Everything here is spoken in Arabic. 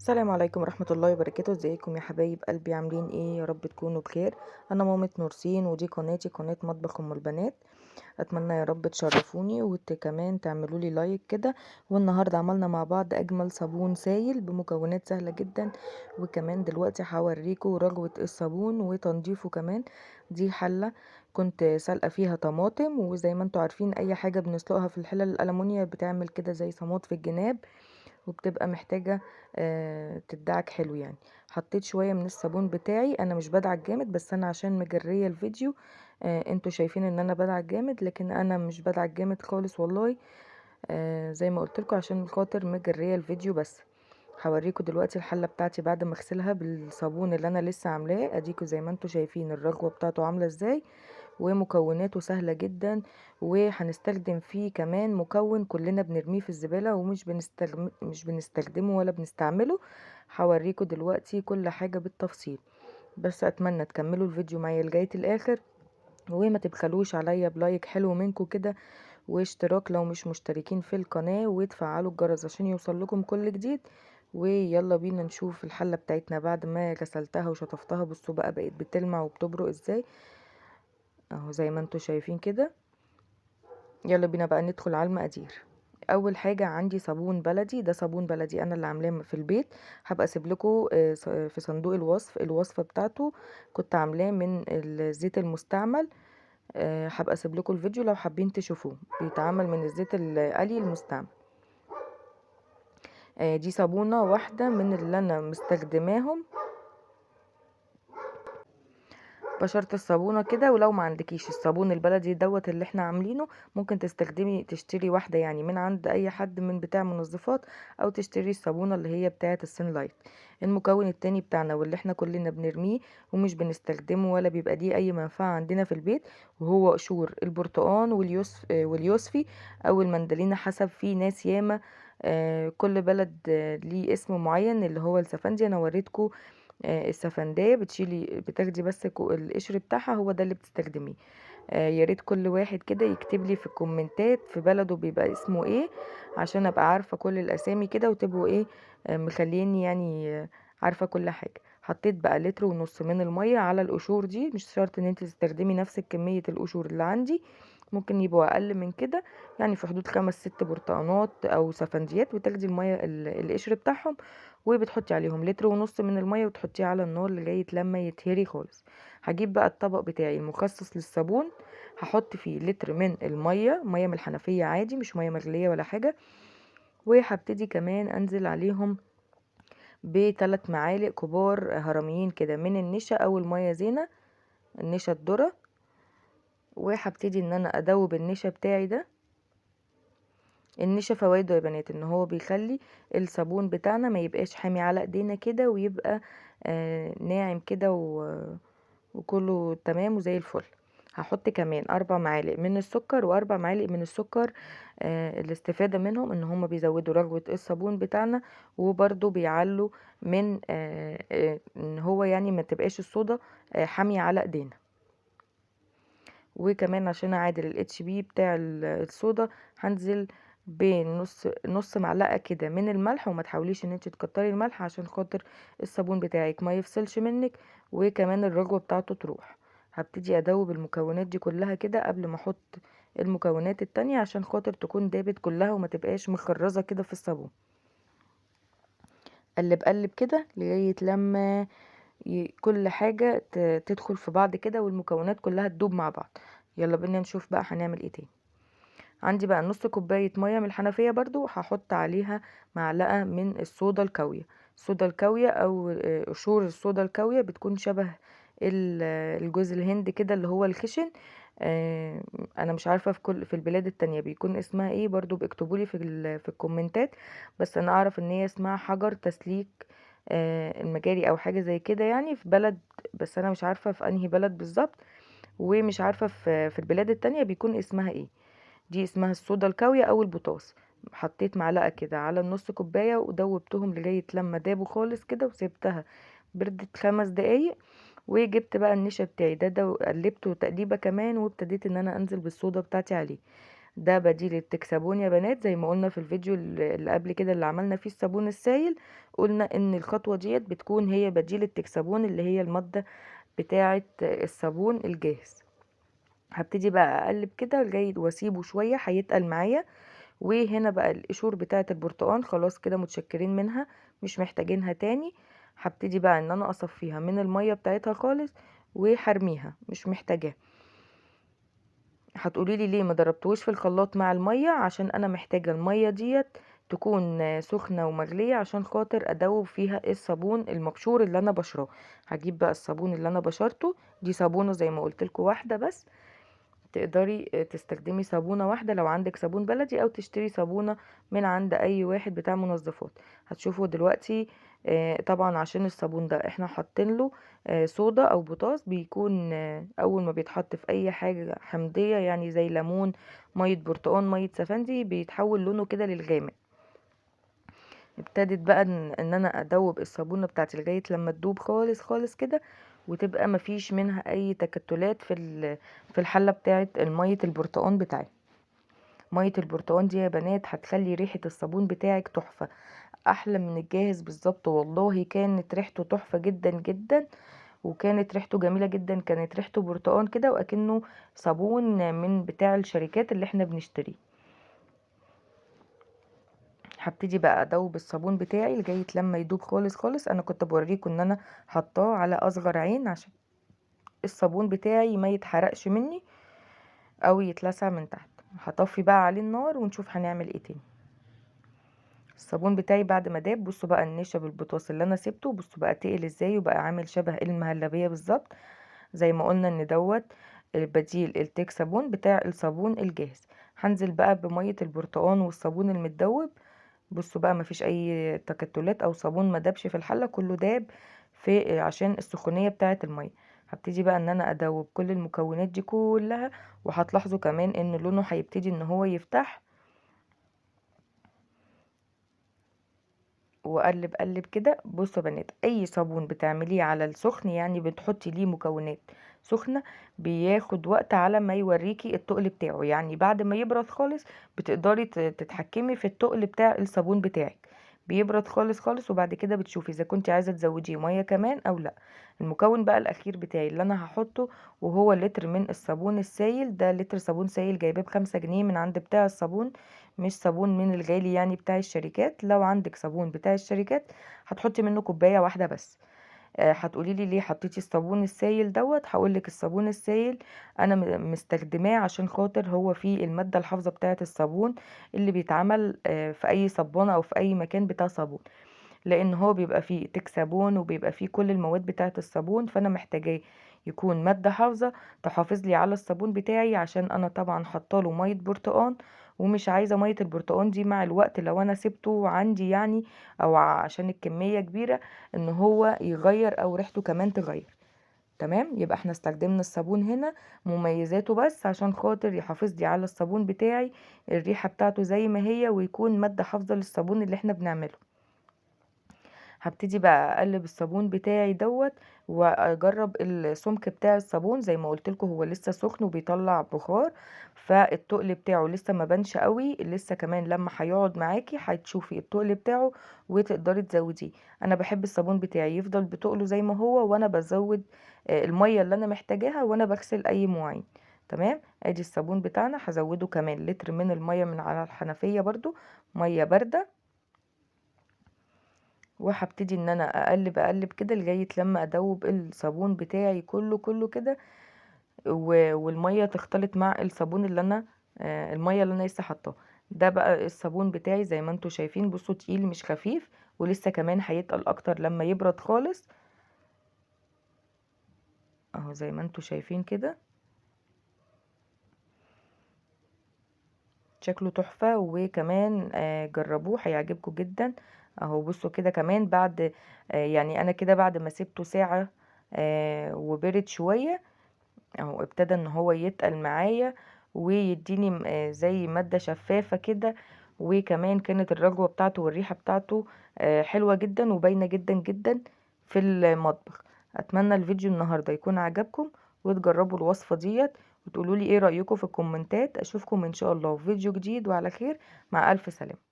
السلام عليكم ورحمة الله وبركاته. ازيكم يا حبايب قلبي؟ عاملين ايه؟ يا رب تكونوا بخير. انا مامة نورسين ودي قناتي قناة مطبخ ام البنات. اتمنى يا رب تشرفوني كمان تعملوا لي لايك كده. والنهارده عملنا مع بعض اجمل صابون سايل بمكونات سهلة جدا، وكمان دلوقتي هوريكم رغوة الصابون وتنظيفه كمان. دي حلة كنت سالقة فيها طماطم، وزي ما انتوا عارفين اي حاجة بنسلقها في الحلل الالمونيا بتعمل كده زي صمات في الجناب، وبتبقى محتاجة تدعك حلو يعني. حطيت شوية من الصابون بتاعي، انا مش بدعك جامد بس انا عشان مجرية الفيديو. انتوا شايفين ان انا بدعك جامد، لكن انا مش بدعك جامد خالص والله. زي ما قلتلكوا عشان خاطر مجرية الفيديو بس. هوريكوا دلوقتي الحلة بتاعتي بعد ما اغسلها بالصابون اللي انا لسه عاملاه. اديكوا زي ما انتوا شايفين الرغوة بتاعته عاملة ازاي، ومكوناته سهلة جدا. وهنستخدم فيه كمان مكون كلنا بنرميه في الزبالة مش بنستخدمه ولا بنستعمله. هوريكم دلوقتي كل حاجة بالتفصيل، بس اتمنى تكملوا الفيديو معايا لغاية الاخر، وما تبخلوش عليا بلايك حلو منكم كده، واشتراك لو مش مشتركين في القناة، وتفعلوا الجرس عشان يوصل لكم كل جديد. ويلا بينا نشوف الحلة بتاعتنا بعد ما غسلتها وشطفتها. بصوا بقى بقت بتلمع وبتبرق ازاي اهو زي ما انتوا شايفين كده. يلا بينا بقى ندخل على المقادير. اول حاجه عندي صابون بلدي، ده صابون بلدي انا اللي عاملاه في البيت. هبقى اسيب لكم في صندوق الوصفه بتاعته. كنت عاملاه من الزيت المستعمل. هبقى اسيب لكم الفيديو لو حابين تشوفوه، بيتعمل من الزيت القلي المستعمل. دي صابونه واحده من اللي انا مستخدماهم. بشرت الصابونه كده، ولو ما عندكيش الصابون البلدي دوت اللي احنا عاملينه، ممكن تشتري واحده يعني من عند اي حد من بتاع منظفات، او تشتري الصابونه اللي هي بتاعه السن لايت. المكون التاني بتاعنا واللي احنا كلنا بنرميه ومش بنستخدمه ولا بيبقى ليه اي منفعه عندنا في البيت، وهو قشور البرتقال واليوسفي او المندلينا، حسب في ناس ياما. كل بلد ليه اسم معين. اللي هو السفندي انا وريتكم السفندية بتاخدي بس القشر بتاعها، هو ده اللي بتستخدميه. يا ريت كل واحد كده يكتب لي في الكومنتات في بلده بيبقى اسمه ايه، عشان ابقى عارفة كل الاسامي كده، وتبقوا ايه مخليني يعني عارفة كل حاجة. حطيت بقى لتر ونص من المية على القشور دي. مش شرط ان انت تستخدمي نفس كمية القشور اللي عندي، ممكن يبقوا اقل من كده. يعني في حدود 5 6 برتقانات او سفنجيات، بتاخدي المية القشر بتاعهم، وبتحطي عليهم لتر ونص من المية، وتحطيه على النار لغاية لما يتهري خالص. هجيب بقى الطبق بتاعي المخصص للصابون، هحط فيه لتر من المية، مية من الحنفية عادي، مش مية مغلية ولا حاجة. وهبتدي كمان انزل عليهم ب3 معالق كبار هرميين كده من النشا او المية زينة، النشا الذرة. وهبتدي ان انا ادوب النشا بتاعي ده. النشا فوائده يا بنات ان هو بيخلي الصابون بتاعنا ما يبقاش حامي على ايدينا كده، ويبقى ناعم كده وكله تمام وزي الفل. هحط كمان 4 معالق من السكر و4 معالق من السكر. الاستفادة منهم ان هما بيزودوا رغوة الصابون بتاعنا، وبرضو بيعلوا من ان هو يعني ما تبقاش الصودا حامية على ايدينا. وكمان عشان اعادل الاتش بي بتاع الصودا، هنزل نص معلقه كده من الملح. وما تحاوليش ان انت تكتري الملح عشان خاطر الصابون بتاعك ما يفصلش منك، وكمان الرغوه بتاعته تروح. هبتدي ادوب المكونات دي كلها كده قبل ما احط المكونات التانية، عشان خاطر تكون دابت كلها وما تبقاش مخرزه كده في الصابون. قلب قلب كده لغايه لما كل حاجة تدخل في بعض كده، والمكونات كلها تدوب مع بعض. يلا بينا نشوف بقى هنعمل ايه تاني. عندي بقى نص كوباية مية من الحنفية، برضو هحط عليها معلقة من الصودا الكاوية. الصودا الكاوية او قشور الصودا الكاوية بتكون شبه الجوز الهند كده اللي هو الخشن. انا مش عارفة في البلاد التانية بيكون اسمها ايه، برضو بيكتبولي في الكومنتات. بس انا اعرف ان هي اسمها حجر تسليك المجاري او حاجة زي كده يعني في بلد، بس انا مش عارفة في انهي بلد بالظبط. ومش عارفة في البلاد التانية بيكون اسمها ايه. دي اسمها الصودا الكاوية او البوتاس. حطيت معلقة كده على النص كوباية، ودوبتهم لغاية لما دابوا خالص كده، وسبتها بردت 5 دقايق. وجبت بقى النشا بتاعي ده وقلبته تقليبة كمان، وابتديت ان انا انزل بالصودا بتاعتي عليه. ده بديل التكسابون يا بنات. زي ما قلنا في الفيديو اللي قبل كده اللي عملنا فيه الصابون السائل، قلنا ان الخطوة ديت بتكون هي بديل التكسابون اللي هي المادة بتاعة الصابون الجاهز. هبتدي بقى اقلب كده لغاية واسيبه شوية هيتقل معايا. وهنا بقى القشور بتاعة البرتقال خلاص كده متشكرين منها، مش محتاجينها تاني. هبتدي بقى ان انا اصفيها من المية بتاعتها خالص وحرميها مش محتاجاها. هتقوليلي ليه ما ضربتوش في الخلاط مع المية؟ عشان انا محتاجة المية ديت تكون سخنة ومغلية عشان خاطر ادوب فيها الصابون المبشور اللي انا بشراه. هجيب بقى الصابون اللي انا بشرته، دي صابونة زي ما قلتلكوا واحدة بس. تقدري تستخدمي صابونة واحدة لو عندك صابون بلدي، او تشتري صابونة من عند اي واحد بتاع منظفات. هتشوفوا دلوقتي طبعا عشان الصابون ده احنا حاطين له صودا او بوتاس، بيكون اول ما بيتحط في اي حاجة حمضية يعني زي ليمون، مية برتقان، مية سفندي، بيتحول لونه كده للغامق. ابتدت بقى ان انا ادوب الصابونه بتاعتي لغايه لما تدوب خالص خالص كده، وتبقى مفيش منها اي تكتلات في الحله بتاعه ميه البرتقان بتاعي. ميه البرتقان دي يا بنات هتخلي ريحه الصابون بتاعك تحفه، احلى من الجاهز بالظبط. والله كانت ريحته تحفه جدا جدا، وكانت ريحته جميله جدا. كانت ريحته برتقان كده واكنه صابون من بتاع الشركات اللي احنا بنشتريه. هبتدي بقى ادوب الصابون بتاعي لغايه لما يدوب خالص خالص. انا كنت بوريكم ان انا حطاه على اصغر عين عشان الصابون بتاعي ما يتحرقش مني او يتلسع من تحت. هطفي بقى عليه النار ونشوف هنعمل ايه تاني. الصابون بتاعي بعد ما داب، بصوا بقى النشا بالبطاس اللي انا سبته، بصوا بقى تقل ازاي وبقى عامل شبه المهلبيه بالظبط. زي ما قلنا ان دوت البديل التيك صابون بتاع الصابون الجاهز. هنزل بقى بميه البرتقال والصابون المتدوب. بصوا بقى مفيش اي تكتلات او صابون ما دابش في الحله، كله داب في عشان السخونيه بتاعه الميه. هبتدي بقى ان انا ادوب كل المكونات دي كلها، وهتلاحظوا كمان ان لونه هيبتدي ان هو يفتح. واقلب قلب كده. بصوا يا بنات، اي صابون بتعمليه على السخن يعني بتحطي ليه مكونات سخنه، بياخد وقت على ما يوريكي التقل بتاعه. يعني بعد ما يبرد خالص بتقدري تتحكمي في التقل بتاع الصابون بتاعك. بيبرد خالص خالص وبعد كده بتشوفي اذا كنت عايزه تزوديه ميه كمان او لا. المكون بقى الاخير بتاعي اللي انا هحطه وهو لتر من الصابون السائل. ده لتر صابون سائل جايباه ب5 جنيه من عند بتاع الصابون، مش صابون من الغالي يعني بتاع الشركات. لو عندك صابون بتاع الشركات هتحطي منه كوبايه واحده بس. هتقولي لي ليه حطيتي الصابون السائل دوت؟ هقولك الصابون السائل انا مستخدماه عشان خاطر هو فيه الماده الحافظه بتاعه الصابون اللي بيتعمل في اي صبانه او في اي مكان بتاع صابون، لان هو بيبقى فيه تكسابون وبيبقى فيه كل المواد بتاعه الصابون. فانا محتاجاه يكون ماده حافظه تحافظ لي على الصابون بتاعي، عشان انا طبعا حطاله ميه برتقان، ومش عايزه ميه البرتقان دي مع الوقت لو انا سبته عندي يعني او عشان الكميه كبيره ان هو يغير او ريحته كمان تغير. تمام، يبقى احنا استخدمنا الصابون هنا مميزاته بس عشان خاطر يحافظ لي على الصابون بتاعي الريحه بتاعته زي ما هي، ويكون ماده حافظه للصابون اللي احنا بنعمله. هبتدي بقى اقلب الصابون بتاعي دوت واجرب السمك بتاع الصابون. زي ما قلت لكم هو لسه سخن وبيطلع بخار، فالتقل بتاعه لسه ما بانش قوي. لسه كمان لما هيقعد معاكي هتشوفي التقل بتاعه وتقدري تزوديه. انا بحب الصابون بتاعي يفضل بتقله زي ما هو، وانا بزود الميه اللي انا محتاجاها وانا بغسل اي مواعين. تمام، ادي الصابون بتاعنا. هزوده كمان لتر من الميه من على الحنفيه برضو، ميه بارده. وهبتدي ان انا اقلب اقلب كده لغايه لما ادوب الصابون بتاعي كله كله كده، والميه تختلط مع الصابون اللي انا الميه اللي انا لسه حاطاه. ده بقى الصابون بتاعي زي ما انتوا شايفين. بصوا تقيل مش خفيف، ولسه كمان هيتقل اكتر لما يبرد خالص اهو زي ما انتوا شايفين كده. شكله تحفة، وكمان جربوه هيعجبكم جدا. اهو بصوا كده كمان بعد يعني انا كده بعد ما سبته ساعة وبرد شوية اهو ابتدى ان هو يتقل معايا ويديني زي مادة شفافة كده. وكمان كانت الرغوة بتاعته والريحة بتاعته حلوة جدا وباينة جدا جدا في المطبخ. اتمنى الفيديو النهاردة يكون عجبكم وتجربوا الوصفة ديت وتقولوا لي ايه رأيكم في الكومنتات. اشوفكم ان شاء الله في فيديو جديد وعلى خير، مع الف سلامة.